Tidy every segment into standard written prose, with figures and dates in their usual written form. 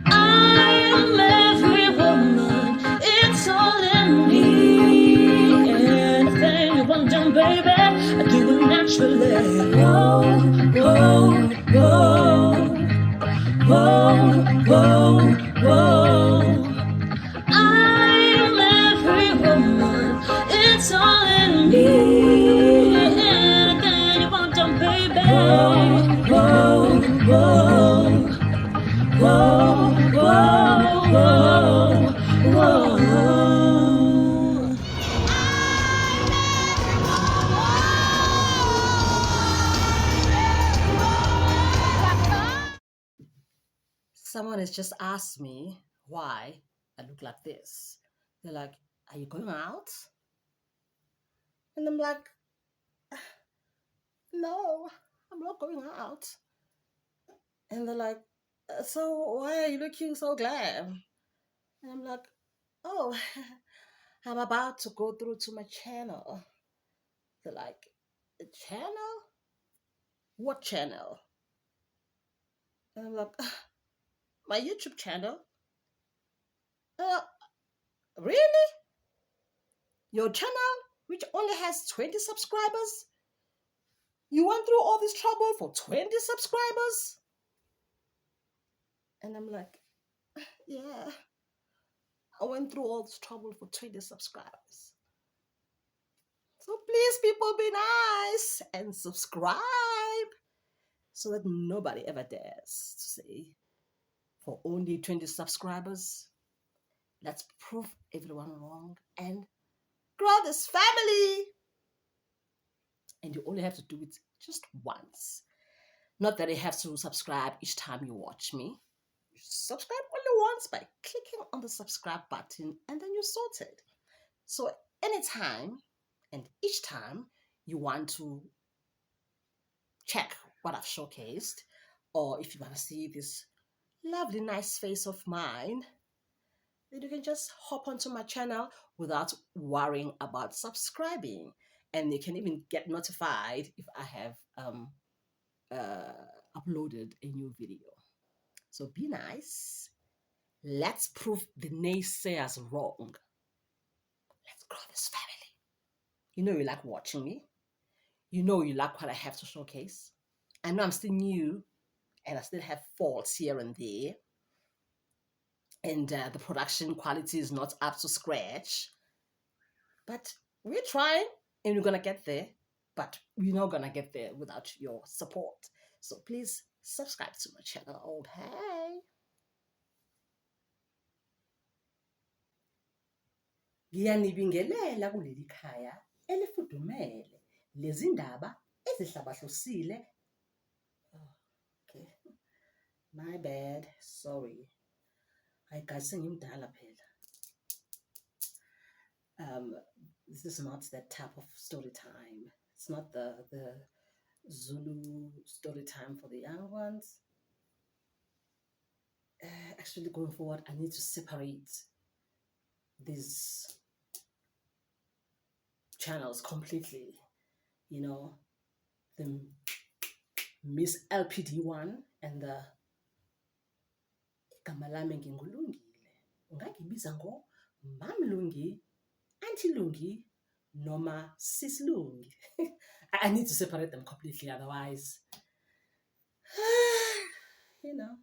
I am every woman, it's all in me. Anything you want done, baby, I do it naturally. Whoa, whoa, whoa, whoa, whoa, whoa. I am every woman, it's all in me. Anything you want done, baby. Whoa, whoa, whoa, whoa, whoa, whoa, whoa. Someone has just asked me why I look like this. They're like, "Are you going out?" And I'm like, "No, I'm not going out." And they're like, "So why are you looking so glam?" And I'm like, "Oh, I'm about to go through to my channel." They're like, "A channel? What channel?" And I'm like, "My YouTube channel." Uh, really? Your channel, which only has 20 subscribers? You went through all this trouble for 20 subscribers? And I'm like, yeah, I went through all this trouble for 20 subscribers. So please, people, be nice and subscribe so that nobody ever dares to say, for only 20 subscribers, let's prove everyone wrong and grow this family. And you only have to do it just once. Not that you have to subscribe each time you watch me. You subscribe only once by clicking on the subscribe button and then you're sorted. So anytime and each time you want to check what I've showcased, or if you want to see this lovely nice face of mine, then you can just hop onto my channel without worrying about subscribing. And you can even get notified if I have uploaded a new video. So be nice. Let's prove the naysayers wrong. Let's grow this family. You know you like watching me. You know you like what I have to showcase. I know I'm still new and I still have faults here and there. And the production quality is not up to scratch. But we're trying and we're going to get there. But we're not going to get there without your support. So please subscribe to my channel. Okay. Ngiyanibingelela kuleli khaya elifudumele lezi ndaba ezihlabahlosile. Okay. My bad. Sorry. Hayi guys, sengimdala phela. This is not that type of story time. It's not the Zulu story time for the young ones. Actually, going forward, I need to separate these channels completely. You know, the Miss LPD one and the igama lami ngingulungile. Ungangibiza ngo Mamlungi, Auntie Lungi, noma Sis Lungi. I need to separate them completely, otherwise, you know.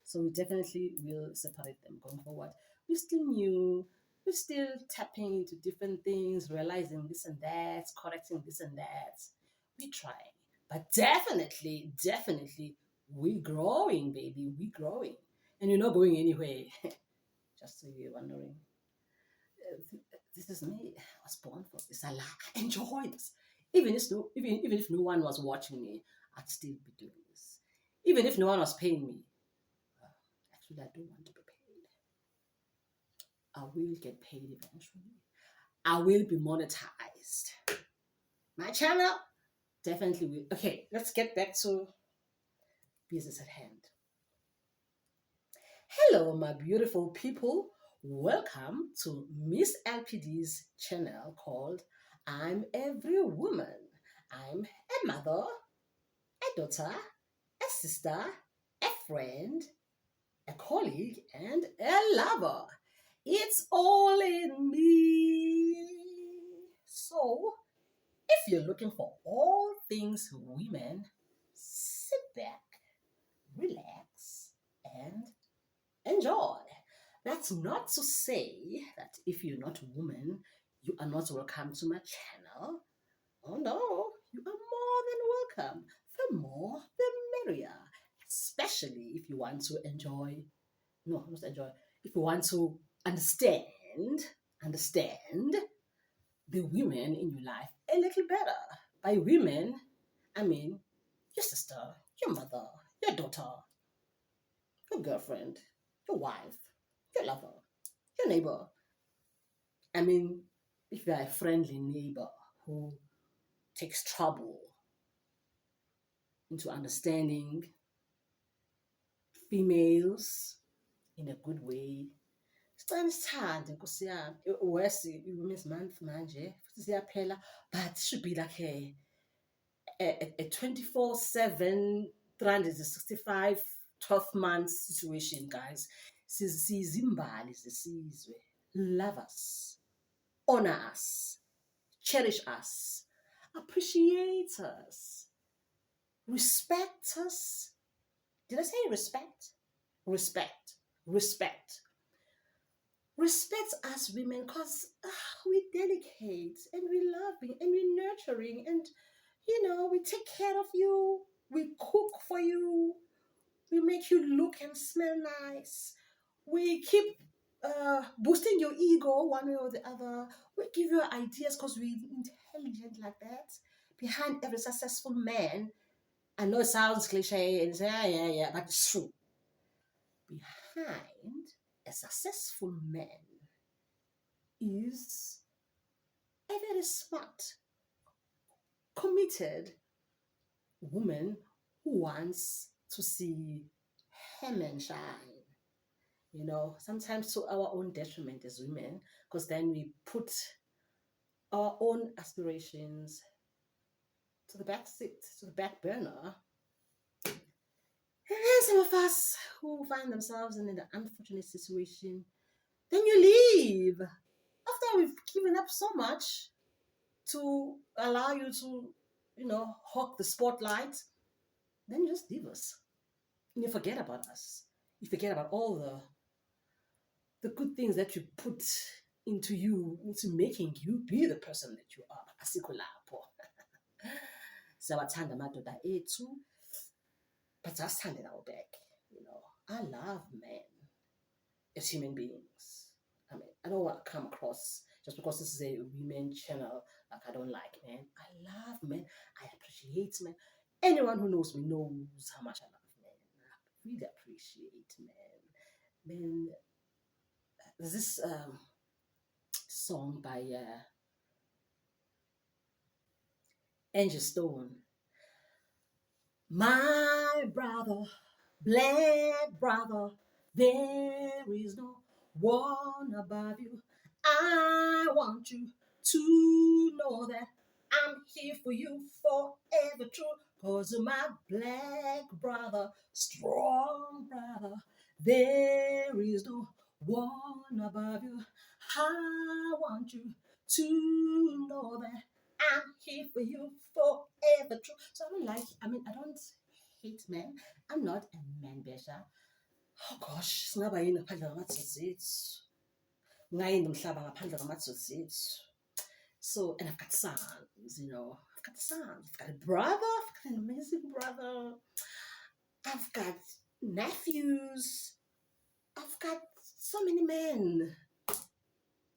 So we definitely will separate them going forward. We're still new. We're still tapping into different things, realizing this and that, correcting this and that. We're trying. But definitely, we're growing, baby. We're growing. And you're not going anywhere. Just so you're wondering. This is me. I was born for this. I enjoy this. Even if no one was watching me, I'd still be doing this. Even if no one was paying me. Actually, I don't want to be paid. I will get paid eventually. I will be monetized. My channel definitely will. Okay, let's get back to business at hand. Hello, my beautiful people. Welcome to Miss LPD's channel called I'm Every Woman. I'm a mother, a daughter, a sister, a friend, a colleague, and a lover. It's all in me. So, if you're looking for all things women, sit back, relax, and enjoy. That's not to say that if you're not a woman, you are not welcome to my channel. Oh no, you are more than welcome. The more, the merrier. Especially if you want to enjoy, no, not enjoy, if you want to understand the women in your life a little better. By women, I mean your sister, your mother, your daughter, your girlfriend, your wife, your lover, your neighbor. I mean, if you're a friendly neighbor who takes trouble into understanding females in a good way. Sicela sithande Nkosi yami. Wesi Women's Month manje futhi siyaphela, but it should be like a 24/7 365 12 months situation, guys. Sizimbali zesizwe. Love us, honor us, cherish us, appreciate us, respect us. Did I say respect? Respect. Respect. Respect us women because we delicate and we loving and we nurturing and we take care of you, we cook for you, we make you look and smell nice, we keep boosting your ego one way or the other, we give you ideas because we're intelligent like that. Behind every successful man, I know it sounds cliche and say yeah, but it's true. Behind a successful man is a very smart, committed woman who wants to see him and shine. Sometimes to our own detriment as women, because then we put our own aspirations to the back seat, to the back burner. And then some of us who find themselves in an unfortunate situation, then you leave after we've given up so much to allow you to, hog the spotlight. Then you just leave us. And you forget about us. You forget about all the good things that you put into you, into making you be the person that you are. Asikho lapho. Siyawathanda amadoda ethu, but asithande nawo back. I love men as human beings. I mean, I don't want to come across just because this is a women channel like I don't like men. I love men. I appreciate men. Anyone who knows me knows how much I love men. I really appreciate men. Men. There's this song by Angel Stone. My brother, black brother, there is no one above you. I want you to know that I'm here for you forever true. Cause you're my black brother, strong brother. There is no one above you. I want you to know that I'm here for you forever true. So I don't hate men. I'm not a man basher. Oh gosh, singaba yini ngaphandle kwamatsotsi ethu. Ngayini umhlaba ngaphandle kwamatsotsi ethu. So, and I've got sons, I've got sons. I've got a brother. I've got an amazing brother. I've got nephews. I've got so many men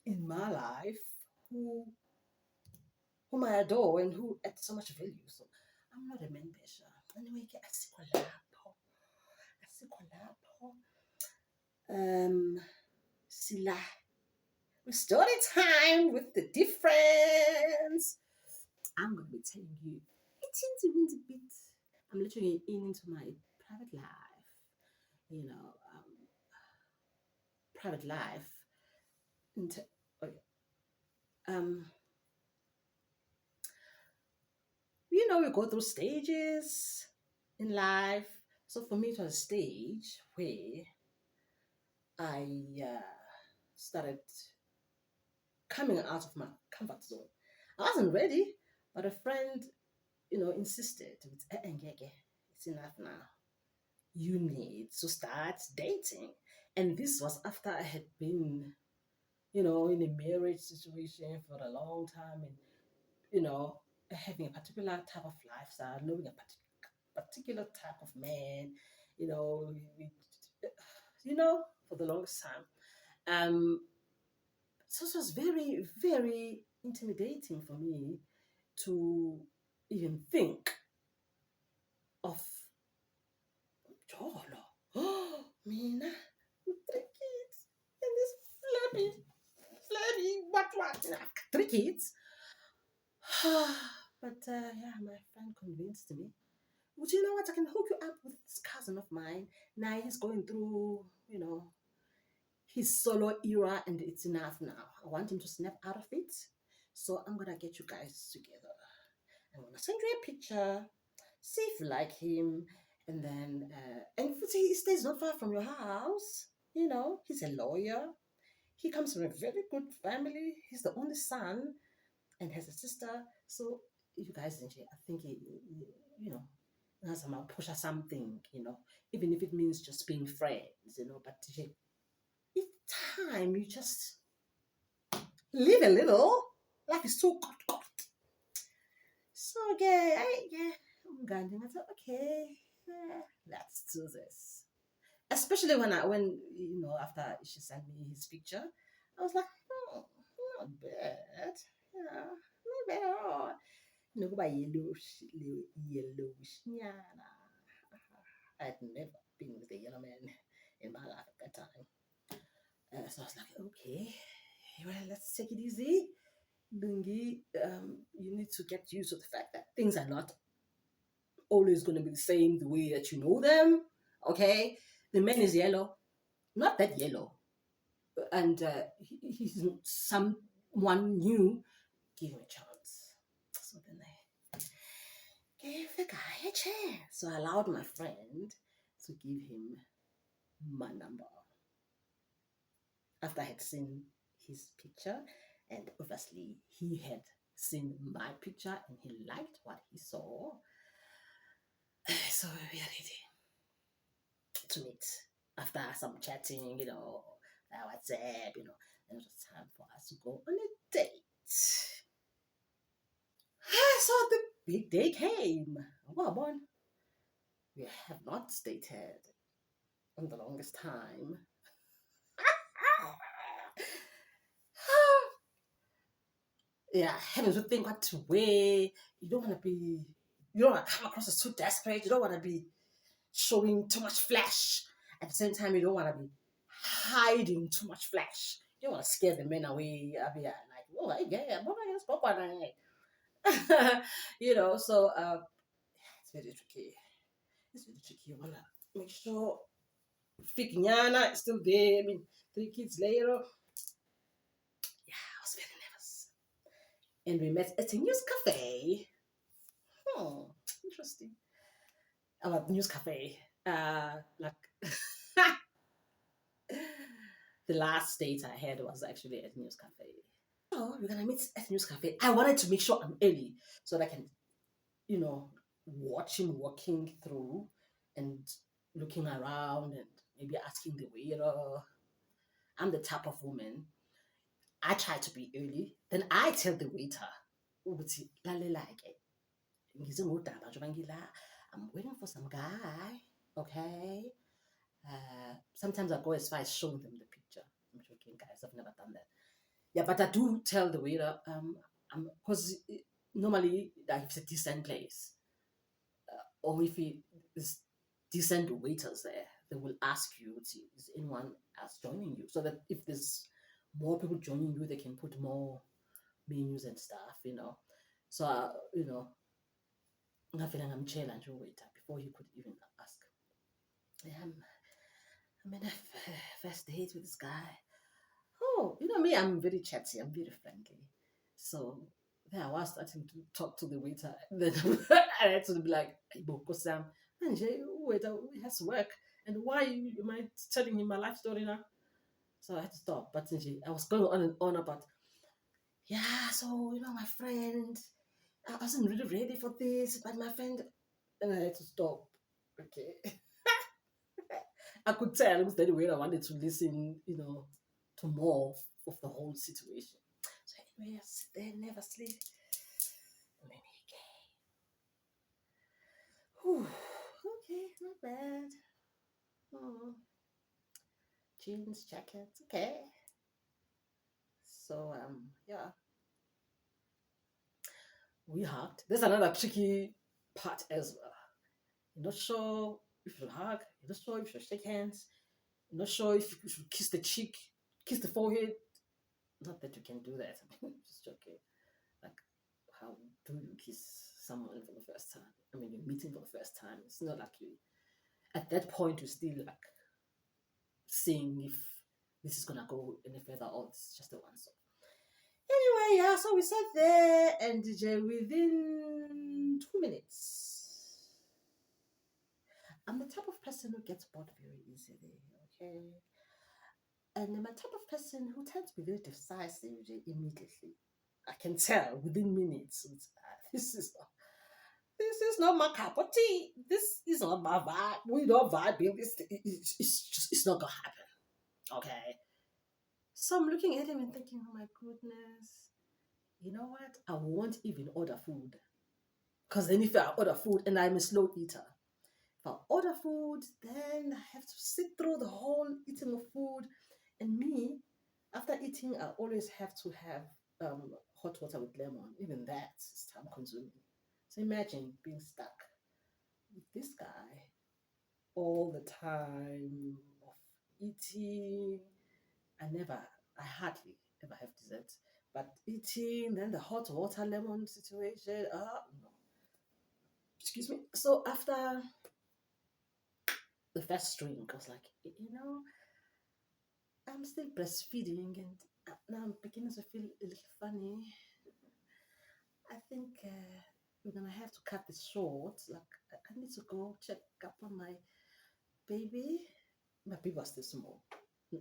in my life whom I adore and who add so much value. So I'm not a man basher. Anyway, asikho lapho. Sila. Story time with the difference. I'm going to be telling you a teensy bit. I'm literally into my private life, private life. Okay. We go through stages in life. So for me, it was a stage where I started coming out of my comfort zone. I wasn't ready, but a friend, insisted. It's enough now. You need to start dating. And this was after I had been, in a marriage situation for a long time and, you know, having a particular type of lifestyle, knowing a particular type of man, you know, we- for the longest time. Um, so it was very, very intimidating for me to even think of Jolo. Oh, Mina, with 3 kids and this flabby, what? I've got 3 kids. But yeah, my friend convinced me. Would you know what? I can hook you up with this cousin of mine. Now he's going through, his solo era, and it's enough now. I want him to snap out of it. So I'm gonna get you guys together. I'm gonna send you a picture, see if you like him, and then and if he stays not far from your house, he's a lawyer. He comes from a very good family. He's the only son and has a sister. So you guys, I think you know, has some push or something, even if it means just being friends, but it's time you just live a little. Life is too good. So yeah, I thought, okay, let's do this. Especially when after she sent me his picture, I was like, oh, not bad, not bad at all. Kuba yellowish nyana. I had never been with a yellow man in my life at that time. So I was like, okay, well, let's take it easy. Lungi, you need to get used to the fact that things are not always going to be the same the way that you know them. Okay, the man is yellow, not that yellow, and he's someone new. Give him a chance. So then I gave the guy a chance. So I allowed my friend to give him my number after I had seen his picture, and obviously he had seen my picture and he liked what he saw. So we are ready to meet after some chatting, WhatsApp, and it was time for us to go on a date. So the big day came. Well, boy, we have not dated in the longest time. Yeah, having to think what to wear. You don't want to come across as too desperate. You don't want to be showing too much flesh. At the same time, you don't want to be hiding too much flesh. You don't want to scare the men away. I mean, like, oh, yeah, but I guess so it's very tricky. It's very tricky. You want to make sure Fikinyana is still there. I mean, 3 kids later. Yeah, I was very nervous. And we met at a news cafe. Hmm, interesting. Our news cafe. Like the last date I had was actually at news cafe. So we're gonna meet at news cafe. I wanted to make sure I'm early so that I can, you know, watch him walking through and looking around and maybe asking the waiter. I'm the type of woman. I try to be early. Then I tell the waiter, ukuthi, "Lalela-ke, ngize ngodaba njengoba ngila. I'm waiting for some guy. Okay. Sometimes I go as far as showing them the picture. I'm joking, guys. I've never done that. Yeah, but I do tell the waiter, because normally like, if it's a decent place, or if there's decent waiters there, they will ask you, is anyone else joining you? So that if there's more people joining you, they can put more menus and stuff. So, I'm challenge waiter before he could even ask. Yeah, I'm in a first date with this guy. Oh, you know me, I'm very chatty, I'm very friendly. So then I was starting to talk to the waiter. Then I had to be like, Iboko Sam, waiter, he has to work. And why am I telling him my life story now? So I had to stop. But I was going on and on about, yeah, so, my friend, I wasn't really ready for this, but my friend, and I had to stop. Okay. I could tell it was the way I wanted to listen, to more of the whole situation. So anyway, I sit there, never sleep. And then he came. Whew. Okay, not bad. Oh, jeans, jacket, okay. So yeah, we hugged. There's another tricky part as well. You're not sure if you hug. You're not sure if you shake hands. You're not sure if you should kiss the cheek, kiss the forehead. Not that you can do that. Just joking. Like, how do you kiss someone for the first time? I mean, you're meeting for the first time. It's not like you, at that point, you're still like seeing if this is gonna go any further or it's just a one off. Anyway, yeah, so we sat there and within 2 minutes, I'm the type of person who gets bored very easily, okay? And I'm a type of person who tends to be very decisive immediately. I can tell within minutes. This is not my cup of tea. This is not my vibe. We don't vibe in this. It's not gonna happen. Okay. So I'm looking at him and thinking, oh my goodness, you know what? I won't even order food. Because then if I order food and I'm a slow eater, if I order food, then I have to sit through the whole eating of food. And me, after eating, I always have to have hot water with lemon. Even that is time consuming. So imagine being stuck with this guy all the time of eating. I hardly ever have dessert. But eating, then the hot water lemon situation, no. Excuse me. So after the first drink, I was like, I'm still breastfeeding and now I'm beginning to feel a little funny. I think we're gonna have to cut this short. Like, I need to go check up on my baby. My baby was still small,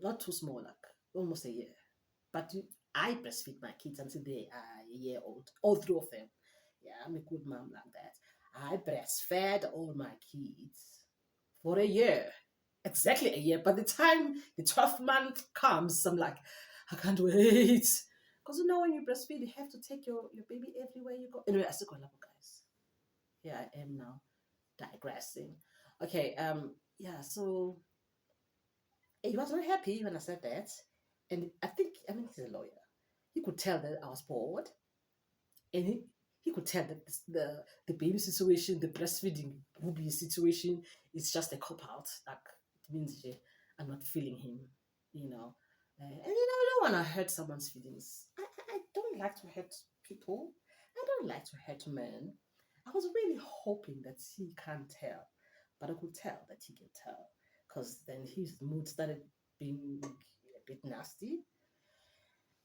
not too small, like almost a year. But I breastfeed my kids until they are a year old, all three of them. Yeah, I'm a good mom like that. I breastfed all my kids for a year, exactly a year. By the time the 12th month comes, I'm like, I can't wait. Because when you breastfeed, you have to take your baby everywhere you go. Anyway, I still got love, guys. Here I am now, digressing. Okay, yeah, so he was not happy when I said that. And I mean, he's a lawyer. He could tell that I was bored. And he could tell that the baby situation, the breastfeeding booby situation is just a cop out. Like, it means I'm not feeling him, you know. And I don't want to hurt someone's feelings. I don't like to hurt people. I don't like to hurt men. I was really hoping that he can't tell, but I could tell that he can tell because then his mood started being a bit nasty.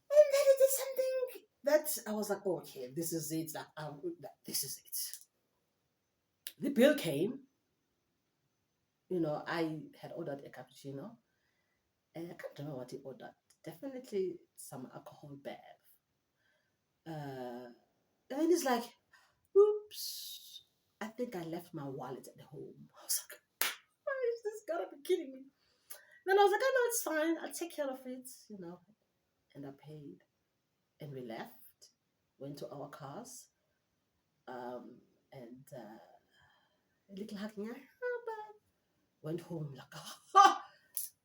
And then he did something that I was like, okay, this is it. This is it. The bill came. I had ordered a cappuccino, and I can't remember what he ordered. Definitely some alcohol bev. Uh, and he's like, oops, I think I left my wallet at home. I was like, why is this gotta be kidding me? Then I was like, oh no, it's fine. I'll take care of it. And I paid. And we left, went to our cars, um, and a little hugging. Went home like, ha!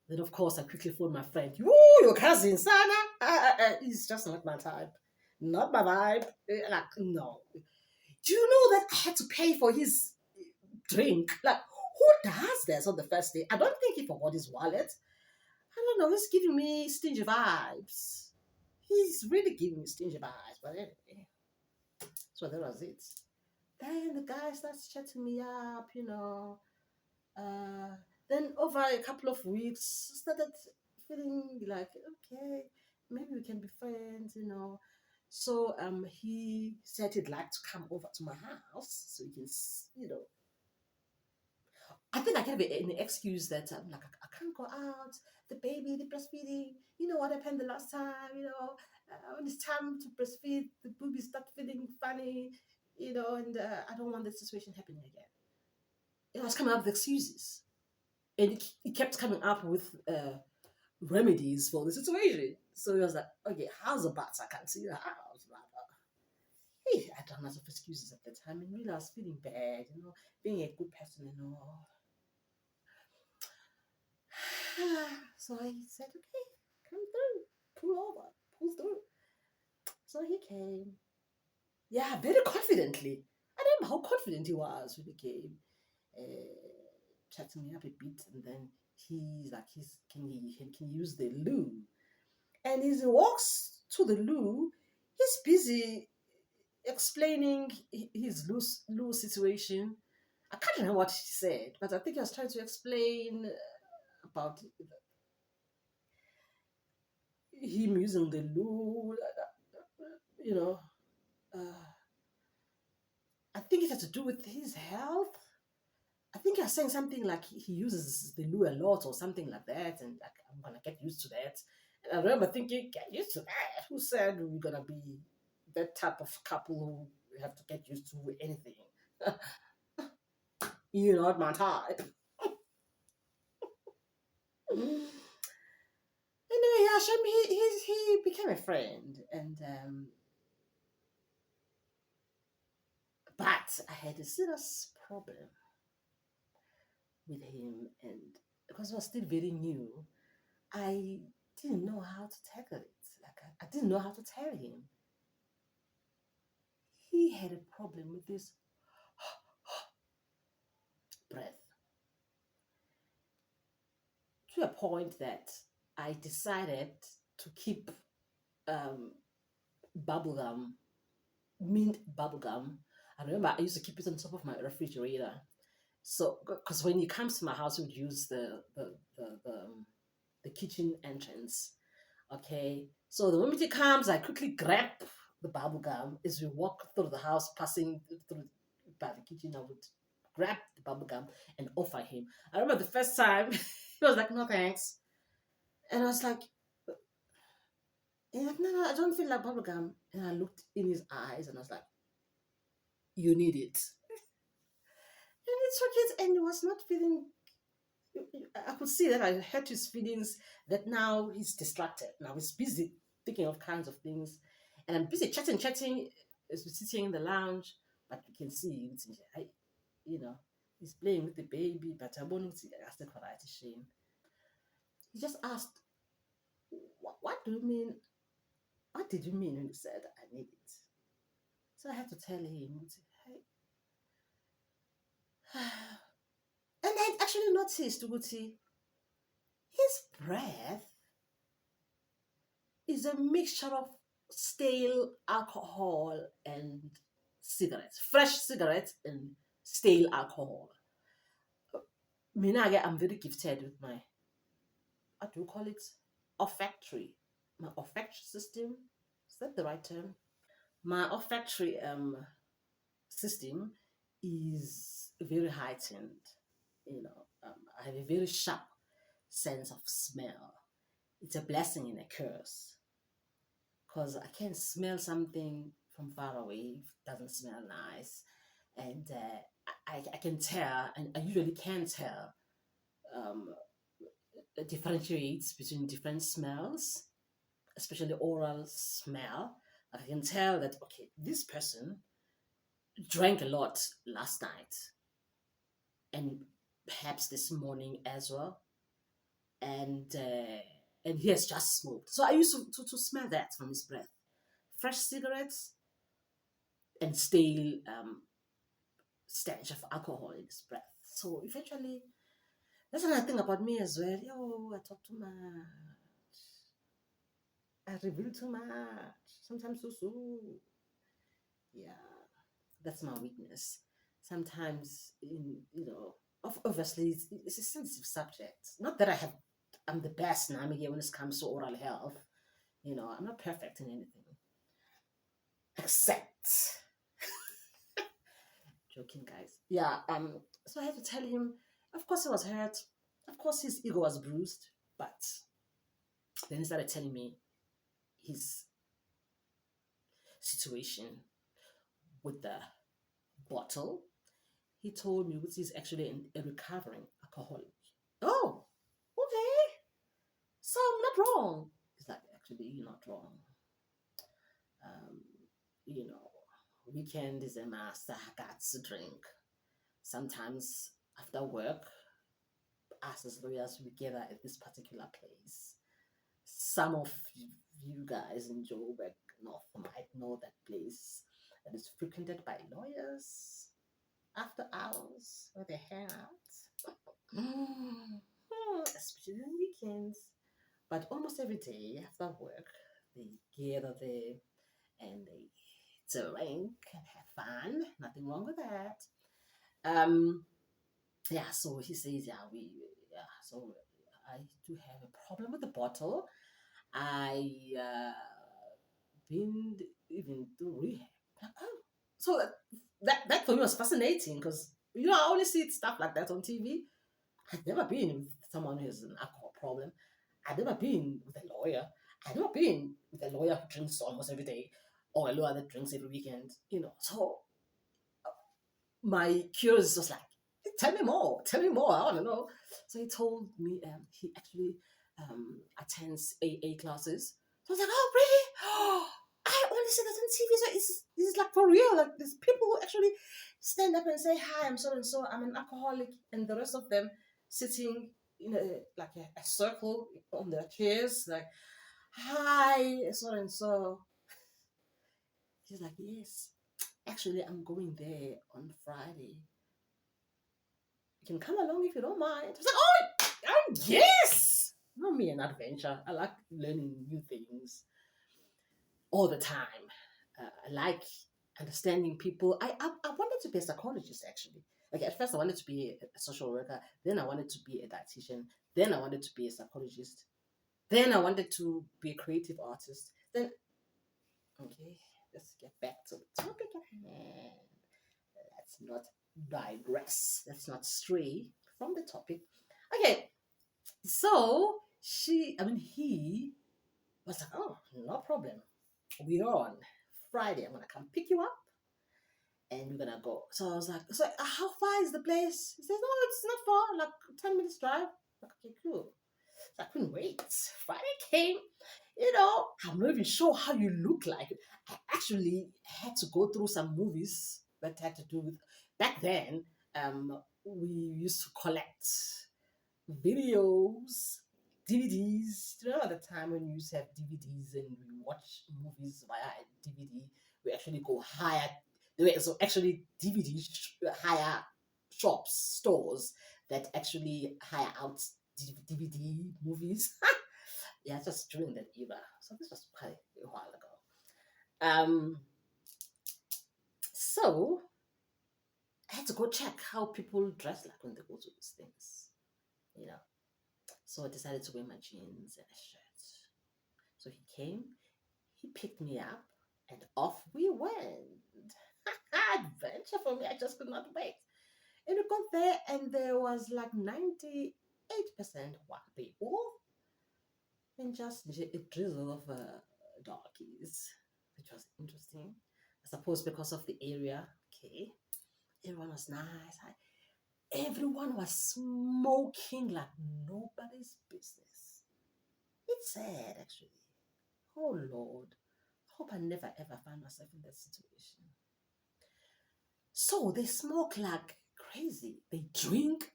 Then of course I quickly phoned my friend. Your cousin, Sana? He's just not my type. Not my vibe. Like, no. Do you know that I had to pay for his drink? Like, who does this on the first day? I don't think he forgot his wallet. I don't know. He's giving me stingy vibes. He's really giving me stingy vibes. But anyway, so that was it. Then the guy starts chatting me up. Uh, then over a couple of weeks, started feeling like, okay, maybe we can be friends. So he said he'd like to come over to my house so we can, I think I can have an excuse that I'm like, I can't go out, the baby, the breastfeeding, you know what happened the last time, when it's time to breastfeed, the baby start feeling funny, and I don't want that situation happening again. I was coming up with excuses. And he kept coming up with remedies for the situation. So he was like, okay, how's the butts? I can't see the house. Blah, blah. Hey, I don't have excuses at the time. And really, I was feeling bad, being a good person and all. So I said, okay, come through, pull over, pull through. So he came. Yeah, very confidently. I don't know how confident he was when he came. Chatting me up a bit, and then he's like, can he use the loo? And as he walks to the loo, he's busy explaining his loo situation. I can't remember what he said, but I think he was trying to explain about him using the loo, you know. Uh, I think it had to do with his health. I think you're saying something like he uses the loo a lot or something like that, and like, I'm gonna get used to that. And I remember thinking, get used to that? Who said we're gonna be that type of couple who have to get used to anything? You're not my type. Anyway, Hashem, he became a friend, and but I had a serious problem with him, and because it was still very new, I didn't know how to tackle it. Like I didn't know how to tell him. He had a problem with his breath to a point that I decided to keep um, bubblegum, mint bubblegum. I remember I used to keep it on top of my refrigerator. So, because when he comes to my house, he would use the kitchen entrance. Okay, so the moment he comes, I quickly grab the bubble gum as we walk through the house, passing through by the kitchen. I would grab the bubble gum and offer him. I remember the first time he was like, "No thanks," and I was like, "No, no, I don't feel like bubble gum." And I looked in his eyes and I was like, "You need it." And he took it and he was not feeling. I could see that I hurt his feelings. That now he's distracted. Now he's busy thinking of kinds of things, and I'm busy chatting as we're sitting in the lounge. But you can see, you know, he's playing with the baby. But I wanted to ask the variety shame. He just asked, "What do you mean? What did you mean when you said I need it?" So I had to tell him, "Hey," and I actually noticed, Uguti, his breath is a mixture of stale alcohol and cigarettes, fresh cigarettes and stale alcohol. Minage, I'm very gifted with my, what do you call it? Olfactory. My olfactory system. Is that the right term? My olfactory system is very heightened. I have a very sharp sense of smell. It's a blessing and a curse because I can smell something from far away if it doesn't smell nice, and I can tell, and I usually can tell, um, differentiates between different smells, especially oral smell. I can tell that okay, this person drank a lot last night, and perhaps this morning as well, and he has just smoked. So I used to smell that from his breath. Fresh cigarettes and stale stench of alcohol in his breath. So eventually, that's another thing about me as well. Yo, I talk too much. I reveal too much. Sometimes so. Yeah, that's my weakness. Sometimes, obviously, it's a sensitive subject. Not that I'm the best Nami when it comes to oral health. I'm not perfect in anything. Except, joking, guys. Yeah. So I had to tell him, Of course, he was hurt. Of course, his ego was bruised. But then he started telling me his situation with the bottle. He told me which is actually a recovering alcoholic. Oh, okay. So I'm not wrong. It's like, actually, you're not wrong. Um, you know, weekend is a master gats drink. Sometimes after work, us as lawyers, we gather at this particular place. Some of you guys in Joburg North might know that place that is frequented by lawyers after hours where they hang out. Especially on weekends. But almost every day after work, they gather there and they drink and have fun. Nothing wrong with that. Um, yeah. So he says, yeah. So I do have a problem with the bottle. I been even through rehab. Like, oh, so that for me was fascinating because I only see stuff like that on TV. I've never been with someone who has an alcohol problem. I've never been with a lawyer. I've never been with a lawyer who drinks almost every day or a lawyer that drinks every weekend. So my curiosity was like, tell me more, tell me more. I want to know. So he told me he actually attends AA classes. So I was like, oh, really? Oh, I only see that on TV. So it's like for real. Like there's people who actually stand up and say, hi, I'm so and so, I'm an alcoholic, and the rest of them sitting in a circle on their chairs, like, hi, so and so. He's like, yes, actually, I'm going there on Friday. You can come along if you don't mind. I was like, oh yes! Not me, an adventure. I like learning new things all the time. I like understanding people. I wanted to be a psychologist, actually. Like, at first, I wanted to be a social worker. Then, I wanted to be a dietitian. Then, I wanted to be a psychologist. Then, I wanted to be a creative artist. Then, okay, let's get back to the topic at hand. Let's not digress. Let's not stray from the topic. Okay, so he was like, oh, no problem. We're on Friday. I'm gonna come pick you up, and we're gonna go. So I was like, so how far is the place? He says, no, it's not far, like 10 minutes drive. Like, okay, cool. So I couldn't wait. Friday came. I'm not even sure how you look like. I actually had to go through some movies that had to do with back then. We used to collect videos, DVDs. Do you know at the time when you used to have DVDs and we watch movies via DVD? We actually go hire. There were so actually hire shops, stores that actually hire out DVD movies. Yeah, just during that era. So this was quite a while ago. So I had to go check how people dress like when they go to these things. You know. So I decided to wear my jeans and a shirt. So he came, he picked me up, and off we went. Adventure for me, I just could not wait. And we got there, and there was like 98% white people and just a drizzle of darkies, which was interesting. I suppose because of the area. Okay, everyone was nice. Everyone was smoking like nobody's business. It's sad, actually. Oh, Lord. I hope I never ever find myself in that situation. So they smoke like crazy. They drink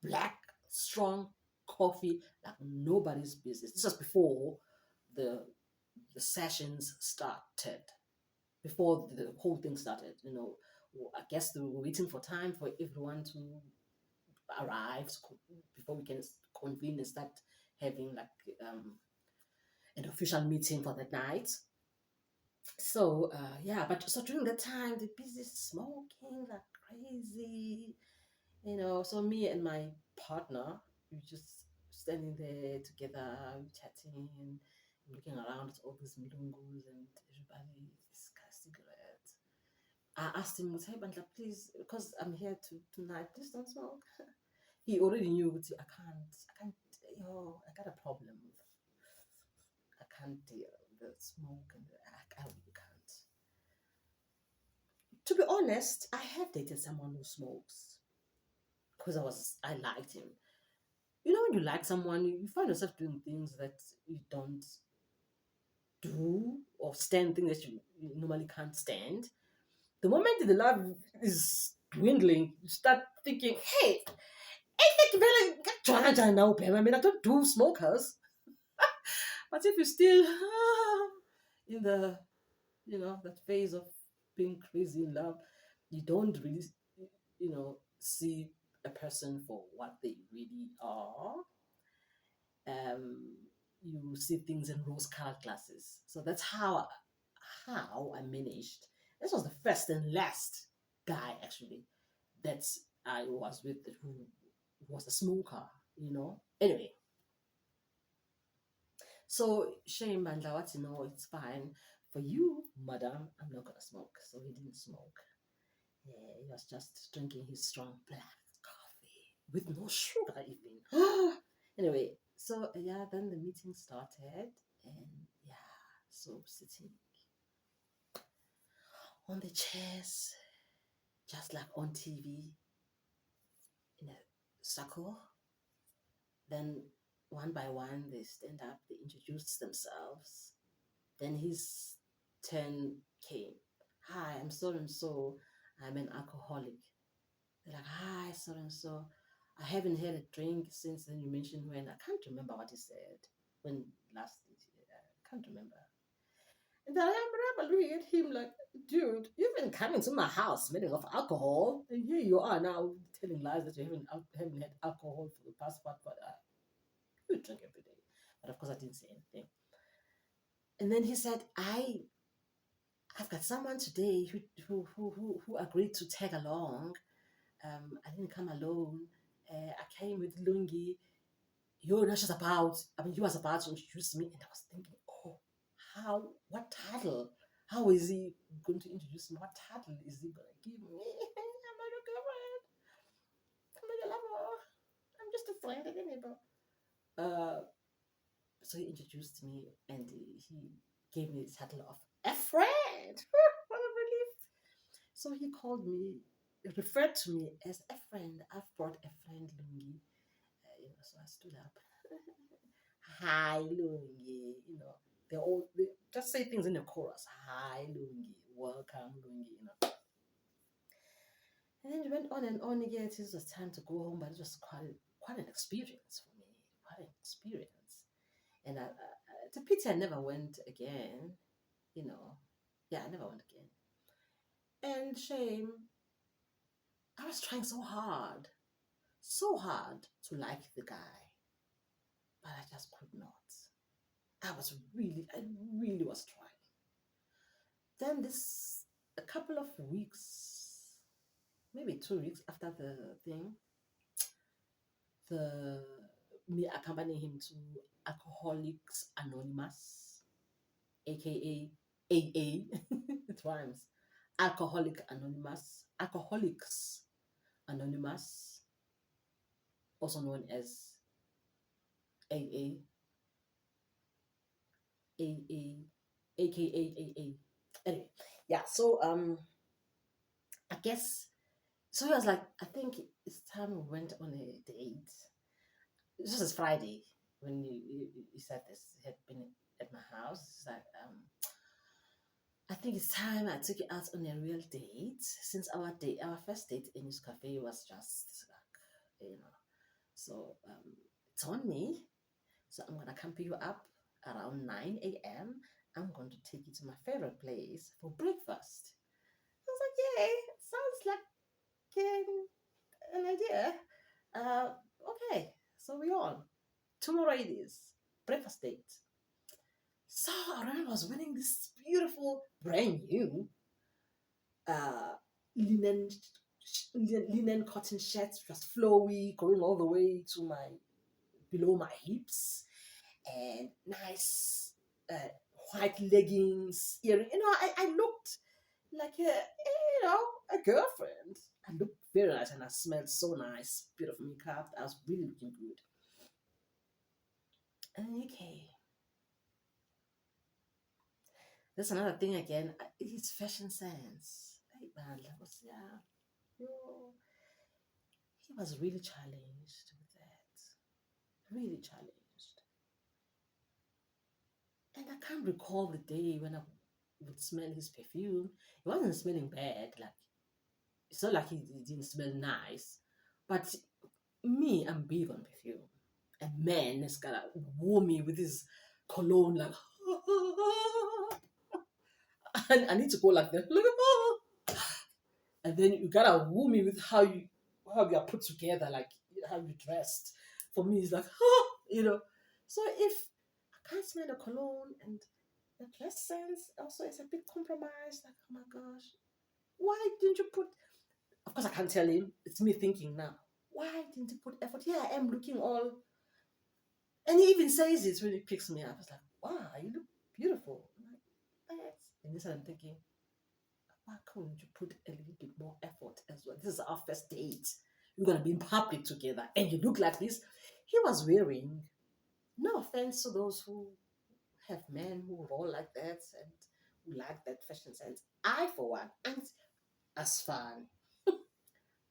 black, strong coffee like nobody's business. This was before the sessions started, before the whole thing started. I guess they were waiting for time for everyone to arrive before we can convene and start having like an official meeting for that night. So yeah, but so during that time, the busy smoking like crazy. So me and my partner, we just standing there together, chatting and looking around at all these milungus and everybody is got cigarettes. I asked him, hey Bandla, please, because I'm here tonight, please don't smoke. he already knew that I can't, I got a problem. I can't deal with the smoke and I really can't. To be honest, I have dated someone who smokes because I liked him. You know, when you like someone, you find yourself doing things that you don't do or stand things that you normally can't stand. The moment the love is dwindling, you start thinking, hey, ain't it really Joanna now, babe? I mean, I don't do smokers. But if you're still in the, that phase of being crazy in love, you don't really, see a person for what they really are. Um, you see things in rose-colored glasses. So that's how I managed. This was the first and last guy actually that I was with who was a smoker. Anyway, so Shane Bandla, it's fine for you, madam. I'm not gonna smoke. So he didn't smoke. Yeah, he was just drinking his strong black coffee with no sugar even. Anyway, so yeah, then the meeting started, and yeah, so sitting on the chairs, just like on TV, in a circle. Then one by one, they stand up, they introduce themselves. Then his turn came. Hi, I'm so and so. I'm an alcoholic. They're like, hi, so and so. I haven't had a drink since then. You mentioned when. I can't remember what he said when last. I can't remember. And then I remember looking at him like, dude, you've been coming to my house smelling of alcohol, and here you are now telling lies that you haven't had alcohol for the past what? But you drink every day. But of course, I didn't say anything. And then he said, I've got someone today who agreed to tag along. I didn't come alone. I came with Lungi. You're not just about, I mean, he was about to introduce me, and I was thinking, oh, what title? How is he going to introduce me? What title is he going to give me? I'm not your girlfriend. I'm not your lover. I'm just a friend and a neighbor. So he introduced me, and he gave me the title of a friend. What a relief. So he called me, referred to me as a friend. I've brought a friend, Lungi. So I stood up. Hi, Lungi. They just say things in the chorus. Hi, Lungi. Welcome, Lungi. And then it went on and on again. It was time to go home, but it was quite an experience for me. Quite an experience. And it's a pity I never went again. Yeah, I never went again. And shame, I was trying so hard to like the guy, but I just could not. I really was trying. Then a couple of weeks, maybe 2 weeks after the thing, the me accompanying him to Alcoholics Anonymous, aka AA, it rhymes. Alcoholics Anonymous, also known as AA, AA, aka AA. Anyway, yeah. So I guess so. He was like, I think it's time we went on a date. This was Friday when he said this. He had been at my house. It's like, I think it's time I took you out on a real date. Since our first date in this cafe was just like, So it's on me. So I'm gonna come pick you up around 9 a.m. I'm going to take you to my favorite place for breakfast. I was like, yeah, sounds like an idea. Okay, so we're on. Tomorrow it is breakfast date. So I remember I was wearing this beautiful, brand new uh, linen linen cotton shirt, just flowy, going all the way to my below my hips, and nice uh, white leggings, earring. I looked like a girlfriend. I looked very nice and I smelled so nice. Beautiful makeup. I was really looking good. And okay, that's another thing again. It's fashion sense. Hey, man, yeah, yo, he was really challenged with that. Really challenged. And I can't recall the day when I would smell his perfume. It wasn't smelling bad. Like it's not like he didn't smell nice, but me, I'm big on perfume. A man is gonna woo me with his cologne, like, I need to go like that. And then you gotta woo me with how you are put together, like how you dressed. For me, it's like, So if I can't smell the cologne and the dress sense also is a big compromise, like, oh my gosh, why didn't you put? Of course, I can't tell him. It's me thinking now. Why didn't you put effort? Here I am looking all. And he even says it when he picks me up. It's like, wow, you look beautiful. I'm like, thanks. And this I'm thinking, why couldn't you put a little bit more effort as well? This is our first date. We're gonna be in public together, and you look like this. He was wearing. No offense to those who have men who roll like that and who like that fashion sense. I, for one, and as fun.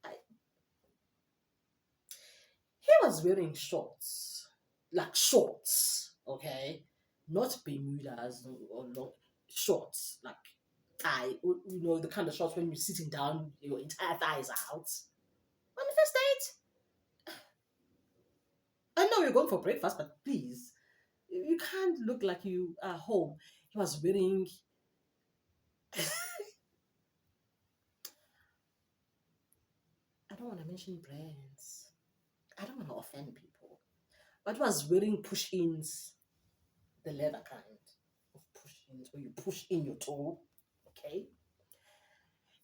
I, he was wearing shorts, like shorts, okay, not Bermudas or long shorts, like thigh, the kind of shorts when you're sitting down, your entire thigh is out. On the first date, I know you're going for breakfast, but please, you can't look like you are home. He was wearing. I don't want to mention brands. I don't want to offend people, but he was wearing push-ins, the leather kind of push-ins where you push in your toe, okay,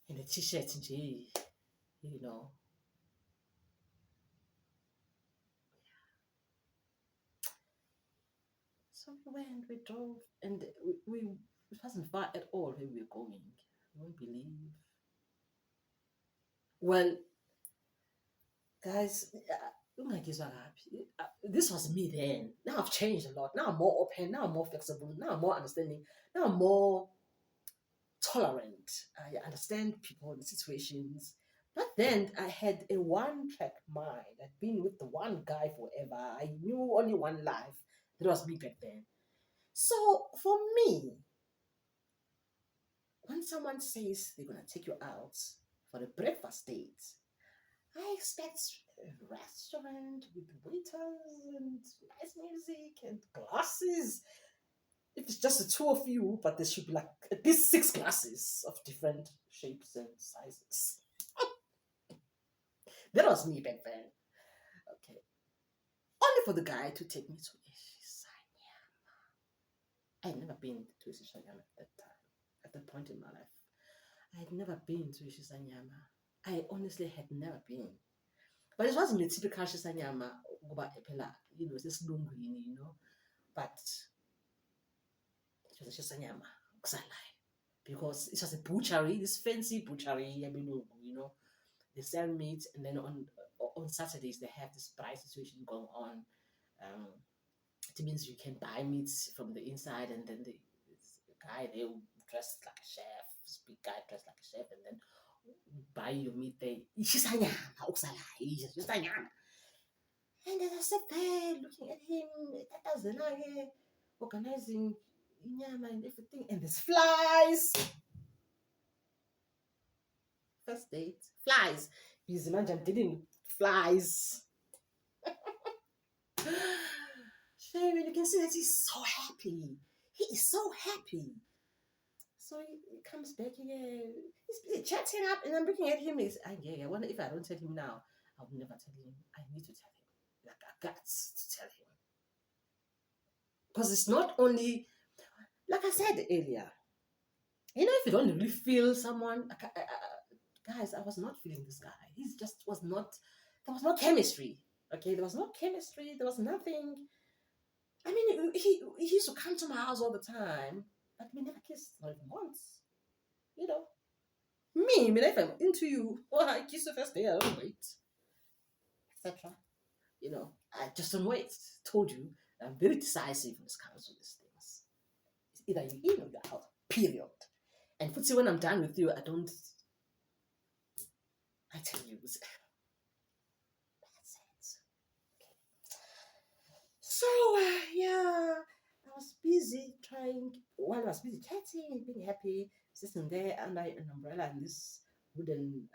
and a t-shirt, you know. So we went, we drove, and it wasn't far at all where we were going. You won't believe. Well, guys, this was me then. Now I've changed a lot. Now I'm more open. Now I'm more flexible. Now I'm more understanding. Now I'm more tolerant. I understand people and situations. But then I had a one track mind. I'd been with the one guy forever. I knew only one life. That was me back then. So for me, when someone says they're gonna take you out for a breakfast date, I expect a restaurant with waiters and nice music and glasses. If it's just the two of you, but there should be like at least 6 glasses of different shapes and sizes. That was me back then. Okay. Only for the guy to take me to Ishisanya. I had never been to Ishisanya at that time, at that point in my life. I had never been to Shisanyama. I honestly had never been. But it wasn't the typical Shisanyama, it's this Lungwini. But it was a Shisanyama, Kusalai. Because it was a butchery, this fancy butchery, they sell meat, and then on Saturdays they have this price situation going on. Um, it means you can buy meat from the inside, and then this guy they dressed like a chef, this big guy dressed like a chef, and then buy your meat there. Ishisanyama, ukusalayo, ishisanyama. And as I sat there looking at him, tatazela-ke, organizing inyama and everything, and there's flies. First date, flies. Because imagine dealing with flies. Sherry, you can see that he's so happy. He is so happy. So he comes back here. He's busy chatting up, and I'm looking at him. I wonder if I don't tell him now, I will never tell him. I need to tell him. Like, I got to tell him. Because it's not only, like I said earlier, if you don't really feel someone, guys, I was not feeling this guy. He's just was not, there was no chemistry. Okay, there was no chemistry. There was nothing. I mean, he used to come to my house all the time, but we never kissed, not even once. You know. Me, if I'm into you, well, I kiss the first day, I don't wait, etc. I just don't wait. Told you, I'm very decisive when it comes to these things. It's either you in or you're out, period. And Futsi, when I'm done with you, I tell you, that's it. So, yeah, I was busy trying, while I was busy chatting, being happy, sitting there under an umbrella in this wooden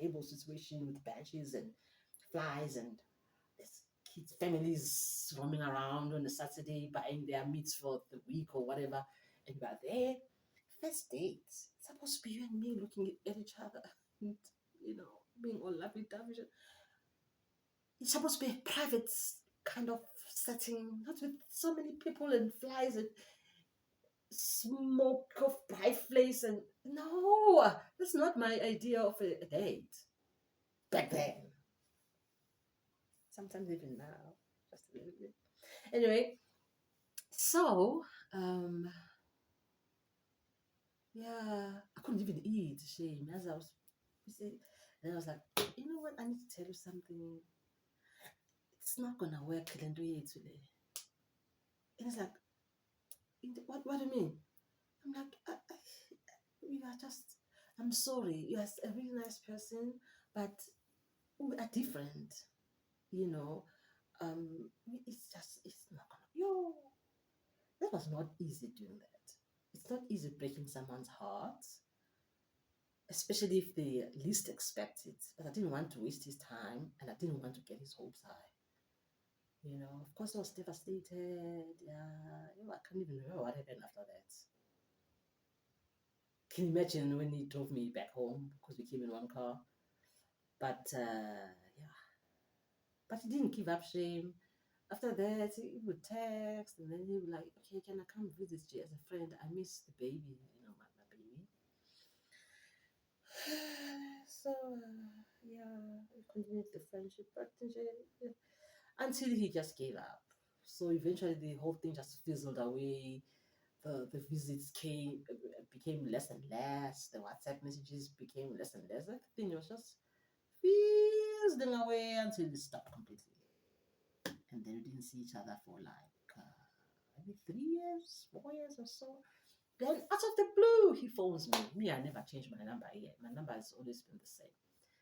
table situation with benches and flies and there's kids, families roaming around on a Saturday buying their meats for the week or whatever. And we are there. First date. It's supposed to be you and me looking at each other and, being all lovey dovey. It's supposed to be a private kind of setting, not with so many people and flies and smoke of bright flames. And no, that's not my idea of a date back then. Sometimes even now, just a little bit. Anyway, so yeah, I couldn't even eat. Shame. As I was busy, and I was like, you know what? I need to tell you something. It's not gonna work. Today. And it's like, what do you mean? I'm like, you are just. I'm sorry. You are a really nice person, but we are different. You know, it's not gonna. Yo, that was not easy doing that. It's not easy breaking someone's heart, especially if they least expect it. But I didn't want to waste his time and I didn't want to get his hopes high. Of course, I was devastated. Yeah, I can't even remember what happened after that. Can you imagine when he drove me back home because we came in one car? But yeah, but he didn't give up shame. After that, he would text and then he would like, okay, can I come visit you as a friend? I miss the baby, my baby. So yeah, we continued the friendship, but until he just gave up. So eventually, the whole thing just fizzled away. The visits became less and less. The WhatsApp messages became less and less. Everything was just fizzling away until it stopped completely. And then we didn't see each other for like maybe 3 years, 4 years or so. Then out of the blue, he phones me. Me, I never changed my number yet. My number has always been the same.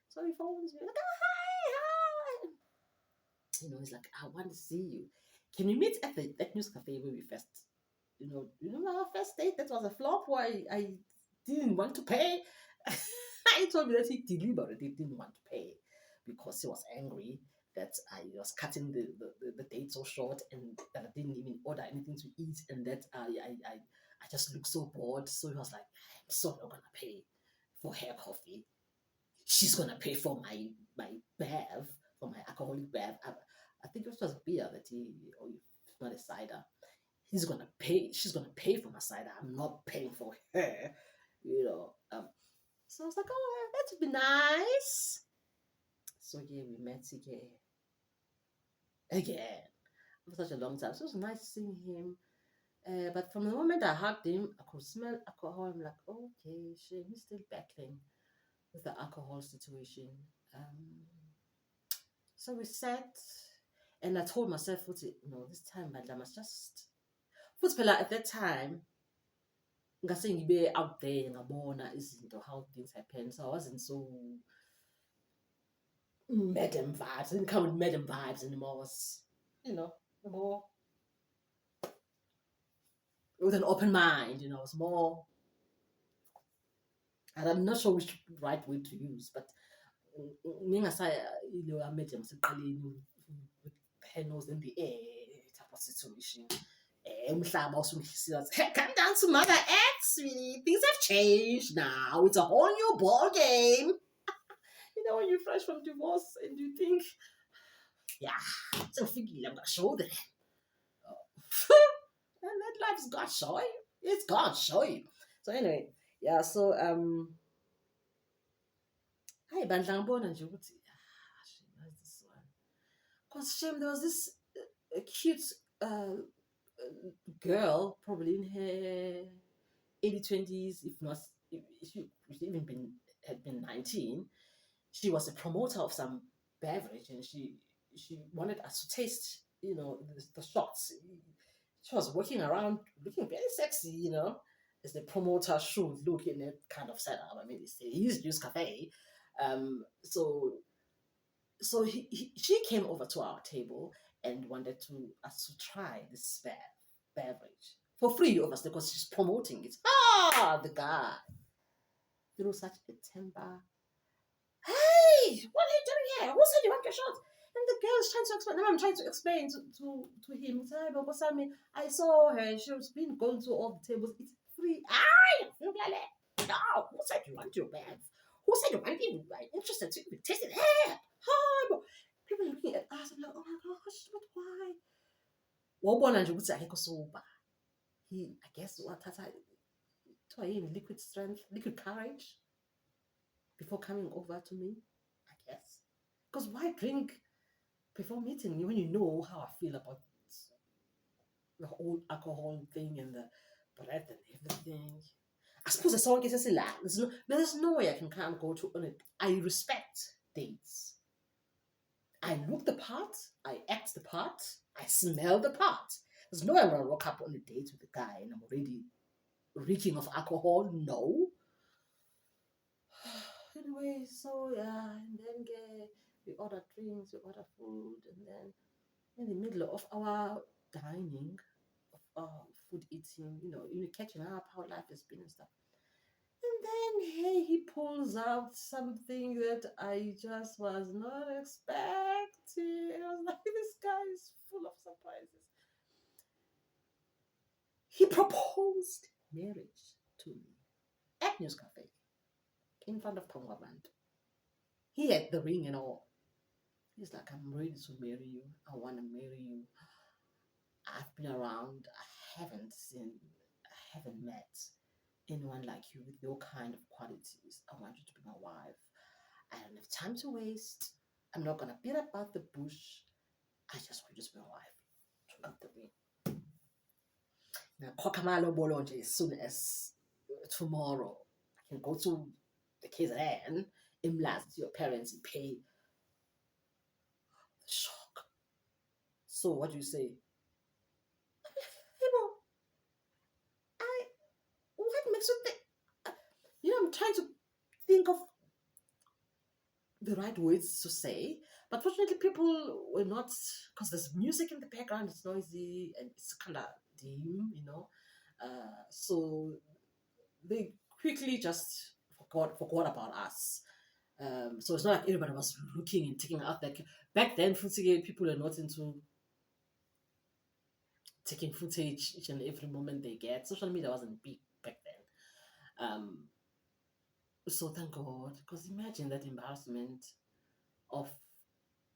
So he phones me like, oh, hi, hi. He's like, I want to see you. Can we meet at that news cafe where we first, our first date? That was a flop where I didn't want to pay. He told me that he deliberately didn't want to pay because he was angry that I was cutting the date so short and that I didn't even order anything to eat and that I just looked so bored. So he was like, I'm so not gonna pay for her coffee. She's gonna pay for my bev, for my alcoholic bev. I think it was a beer that or not a cider. He's gonna pay. She's gonna pay for my cider. I'm not paying for her. So I was like, oh, that would be nice. So yeah, we met again for such a long time. So it was nice seeing him. But from the moment I hugged him, I could smell alcohol. I'm like, okay, he's still battling with the alcohol situation. Um, so we sat, and I told myself, this time, but I must just. At that time, ngase ngibe out there ngabona izinto how things happen, so I wasn't so madam vibes. I didn't come with madam vibes anymore. I was more with an open mind. I was more, and I'm not sure which right word to use, but ngingasaya madam seqaleni with her nose in the air type of situation. Umhlaba usungihlisela, hey, come down to Mother X, sweetie. Things have changed now. It's a whole new ball game. When you're fresh from divorce and you think, yeah, so I'm gonna show them. And that life's gonna show you. It's gonna show you. So anyway, yeah. So hi, bandla ngibona nje ukuthi what's this one? Cause shame there was this cute girl, probably in her early 20s, if not she even had been 19. She was a promoter of some beverage, and she wanted us to taste, the shots. She was walking around looking very sexy, as the promoter should look in that kind of setup. I mean, it's a huge juice cafe. So she came over to our table and wanted us to try this beverage for free, obviously, because she's promoting it. The guy threw such a temper. Hey, what are you doing here? Who said you want your shot? And the girl is trying to explain. Now I'm trying to explain to him. I saw her. She's been going to all the tables. It's free. No. Who said you want your bev? Who said you want it? I'm interested to taste it. Hey, hi. People are looking at us. I'm like, oh my gosh, but why? Wabona nje ukuthi akekho sober. I guess wathatha liquid strength, liquid courage before coming over to me, I guess. Because why drink before meeting me when you know how I feel about the whole alcohol thing and the breath and everything? I suppose there's someone gets a lot. There's no way I can come go to on it. I respect dates. I look the part, I act the part, I smell the part. There's no way I'm gonna rock up on a date with a guy and I'm already reeking of alcohol. No. Anyway, so yeah, and then we order drinks, we order food, and then in the middle of our dining, of food eating, you're catching up how life has been and stuff. And then, hey, he pulls out something that I just was not expecting. I was like, this guy is full of surprises. He proposed marriage to me at News Cafe in front of Pangwaband. He had the ring and all. He's like, I'm ready to marry you. I want to marry you. I've been around. I haven't met anyone like you with your kind of qualities. I want you to be my wife. I don't have time to waste. I'm not going to beat about the bush. I just want you to be my wife. Took out the ring. Now, Kokamalo Bolonje, as soon as tomorrow, I can go to the KZN, imlast to your parents and pay the shock. So, what do you say? Hey, bro, what makes you think? I'm trying to think of the right words to say, but fortunately, people were not, because there's music in the background, it's noisy and it's kind of dim, so they quickly just forgot about us. So it's not like everybody was looking and taking out like back then. People are not into taking footage each and every moment they get. Social media wasn't big back then. So thank God, because imagine that embarrassment of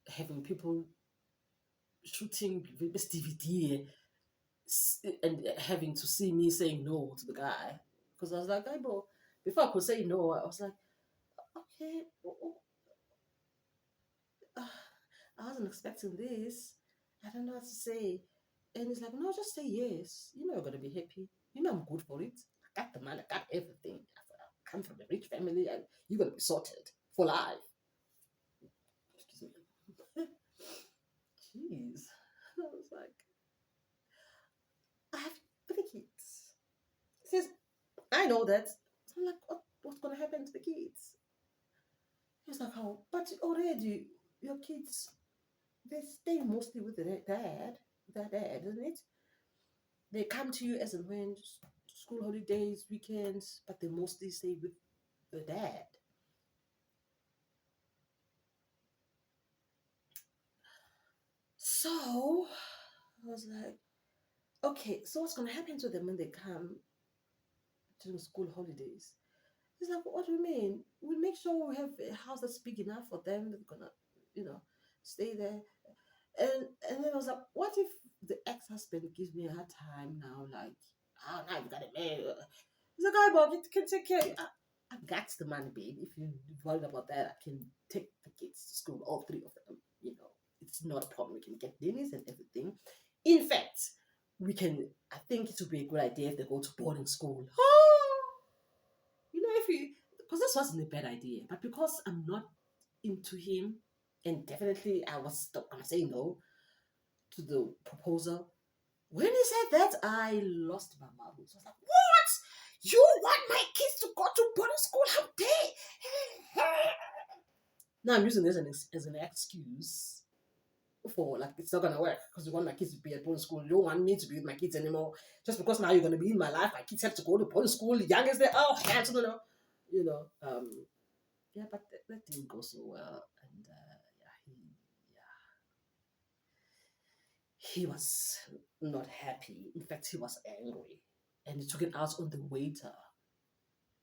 having people shooting this DVD and having to see me saying no to the guy. Because I was like, hey, bro, before I could say no, I was like, okay, I wasn't expecting this. I don't know what to say. And he's like, no, just say yes. You're going to be happy. I'm good for it. I got the money, I got everything. I come from a rich family and you're going to be sorted for life. Excuse me. Jeez. I was like, I have 3 kids. He says, I know that. So I'm like, what's going to happen to the kids? He's like, oh, but already your kids, they stay mostly with their dad, isn't it? They come to you as and when school holidays, weekends, but they mostly stay with the dad. So I was like, okay, so what's gonna happen to them when they come during school holidays? He's like, what do you mean? We make sure we have a house that's big enough for them. They're gonna, stay there. And then I was like, what if the ex-husband gives me a hard time now? Like, now you gotta marry. He's like, "Guy, Bob, you can take care. I got the money, babe. If you're worried about that, I can take the kids to school, all 3 of them. It's not a problem. We can get dinners and everything. In fact, I think it would be a good idea if they go to boarding school. this wasn't a bad idea, but because I'm not into him, and definitely I was gonna say no to the proposal. When he said that, I lost my marbles. I was like, "What? You want my kids to go to boarding school? How dare?" Now I'm using this as an excuse for like it's not gonna work because you want my kids to be at boarding school. You don't want me to be with my kids anymore. Just because now you're gonna be in my life, my kids have to go to boarding school. The youngest, they hands, you know. Yeah, but that didn't go so well, and he was not happy. In fact, he was angry, and he took it out on the waiter.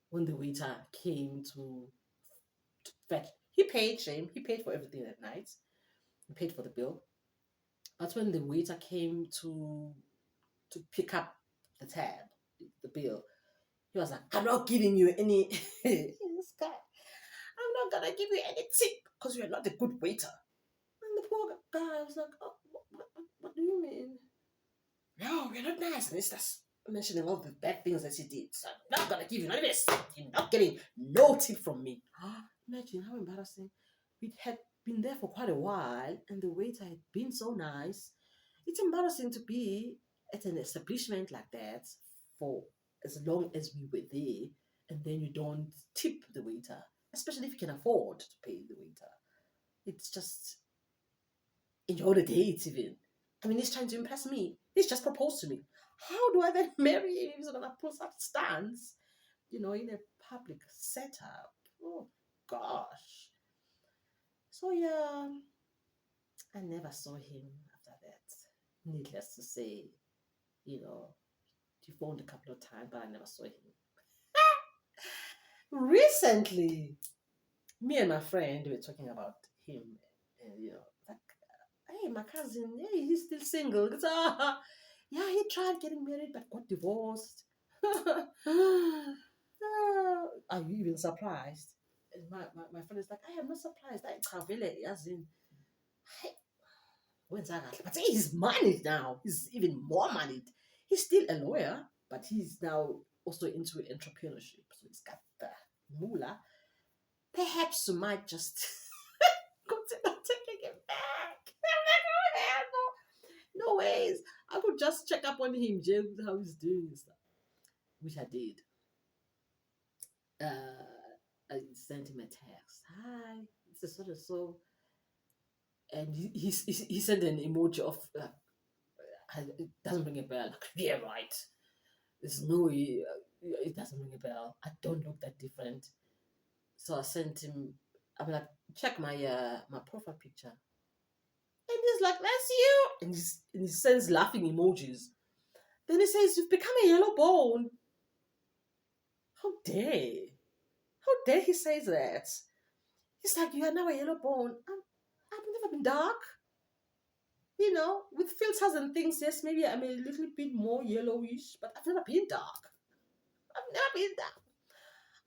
When the waiter came to fetch, he paid Shame. He paid for everything that night. He paid for the bill. But when the waiter came to pick up the tab, the bill, he was like, "I'm not giving you any." This guy, "I'm not gonna give you any tip because you're not a good waiter." And the poor guy was like, "Oh, what do you mean?" "No, you're not nice." And he starts mentioning all the bad things that he did. "So I'm not gonna give you none of this. You're not getting no tip from me." Imagine how embarrassing. We had been there for quite a while, and the waiter had been so nice. It's embarrassing to be at an establishment like that for as long as we were there, and then you don't tip the waiter, especially if you can afford to pay the waiter. It's just enjoy the date, even. I mean, he's trying to impress me. He's just proposed to me. How do I then marry him if he's gonna pull such stance, in a public setup? Oh gosh. So yeah, I never saw him after that. Needless to say, you know, he phoned a couple of times, but I never saw him. Recently, me and my friend were talking about him, and like, "Hey, my cousin, hey, he's still single." It's, yeah, he tried getting married but got divorced. Are you even surprised? And my friend is like, "I am not surprised. I travel as in, but he's moneyed now. He's even more moneyed. He's still a lawyer, but he's now also into entrepreneurship. So he's got the moolah. Perhaps you might just consider taking him back." I'm like, "Oh, hell no. No ways. I could just check up on him, James, how he's doing and stuff," which I did. I sent him a text. "Hi, it's a sort of so," and he sent an emoji of it doesn't ring a bell. Like, yeah, right. There's no way. It doesn't ring a bell. I don't look that different. So I sent him. I'm like, "Check my profile picture," and he's like, "That's you," and he sends laughing emojis. Then he says, "You've become a yellow bone." How dare? How dare he say that? He's like, "You are now a yellow bone." I've never been dark. With filters and things, yes, maybe I'm a little bit more yellowish, but I've never been dark. I've never been dark.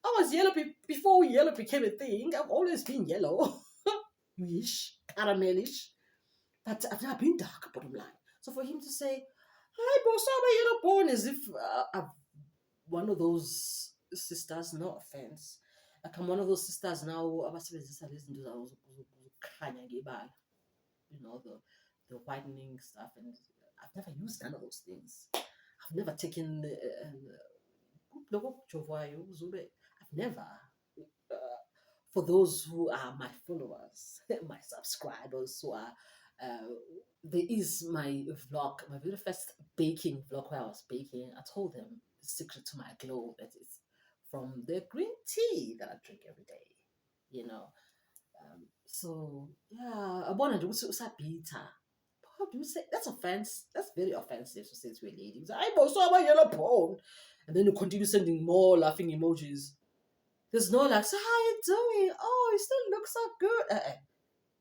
I was yellow before yellow became a thing. I've always been yellow. Wish, caramelish. But I've never been dark, bottom line. So for him to say, "Hi, boss, I'm a yellow born," as if I'm one of those sisters, no offense. Like I'm one of those sisters now, abasebenzisa lezi zinto zabo zokukhanya ngebala. The whitening stuff, and I've never used none of those things. I've never taken I've never. For those who are my followers, my subscribers who are, uh, there is my vlog, my very first baking vlog where I was baking. I told them the secret to my glow that is from the green tea that I drink every day. You know, so yeah, I wanted to usabita. How do you say that's offense? That's very offensive to say to a lady. "I'm also a yellow bone," and then you continue sending more laughing emojis. There's no like, "So how you doing? Oh, you still look so good."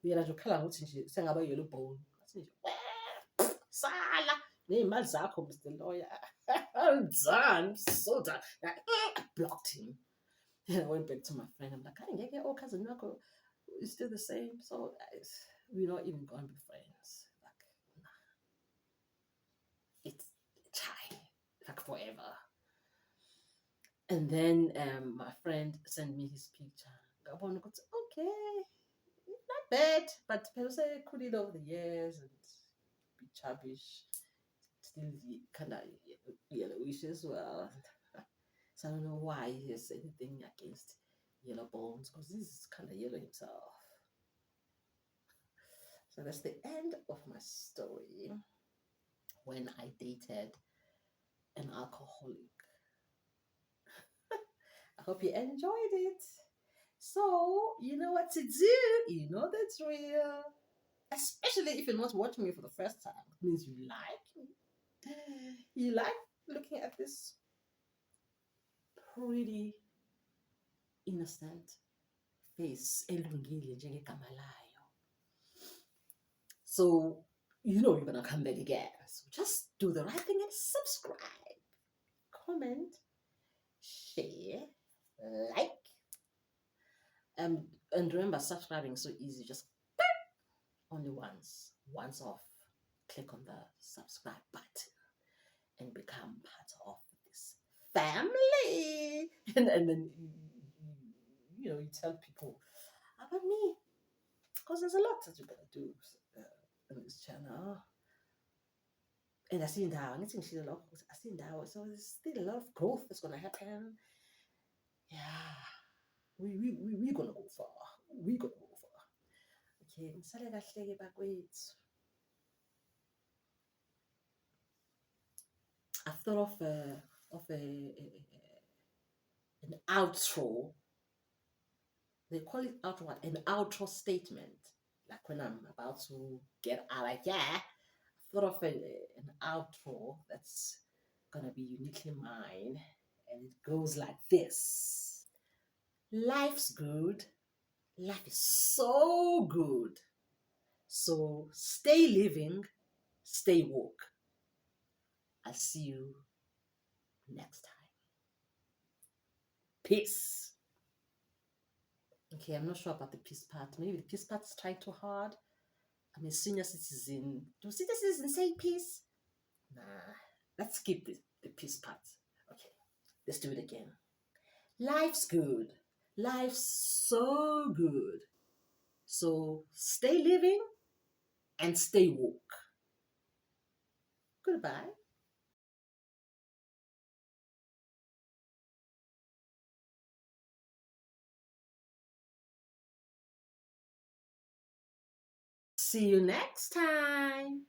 Yena nje ukhala ngokuthi nje sengaba yellow bone. Ngathi nje, sala ney'mali zakho, Mr. Lawyer." I'm done. I'm so done. Like, I blocked him. And I went back to my friend. I'm like, "I didn't get cousin Nako. It's still the same." So we're not even going to be friends. Like, nah, it's chai. Like forever. And then my friend sent me his picture. Okay, not bad, but people say could it over the years and be chubbish, still kind of yellowish as well. So I don't know why he has anything against yellow bones because this is kind of yellow himself. So that's the end of my story when I dated an alcoholic. I hope you enjoyed it. So, you know what to do. You know that's real. Especially if you're not watching me for the first time. It means you like me. You like looking at this pretty innocent face. Elungile njengegama layo. So, you know you're going to come back again. So just do the right thing and subscribe, comment, share, like. And remember, subscribing is so easy. Just only once off. Click on the subscribe button and become part of this family. And then, you tell people about me because there's a lot that you're going to do in this channel. And I see now, I think she's a lot. I see now, so there's still a lot of growth that's going to happen. Yeah, we're going to go far. We're going to go far. Okay, ngisale kahle-ke bakwethu. I've thought of an outro. They call it outro what? An outro statement. Like when I'm about to get out of here, I thought of an outro that's gonna be uniquely mine, and it goes like this: Life's good. Life is so good. So stay living, stay woke. I'll see you next time. Peace. Okay, I'm not sure about the peace part. Maybe the peace part's trying too hard. I'm a senior citizen. Do senior citizens say peace? Nah. Let's skip the peace part. Okay, let's do it again. Life's good. Life's so good. So stay living and stay woke. Goodbye. See you next time.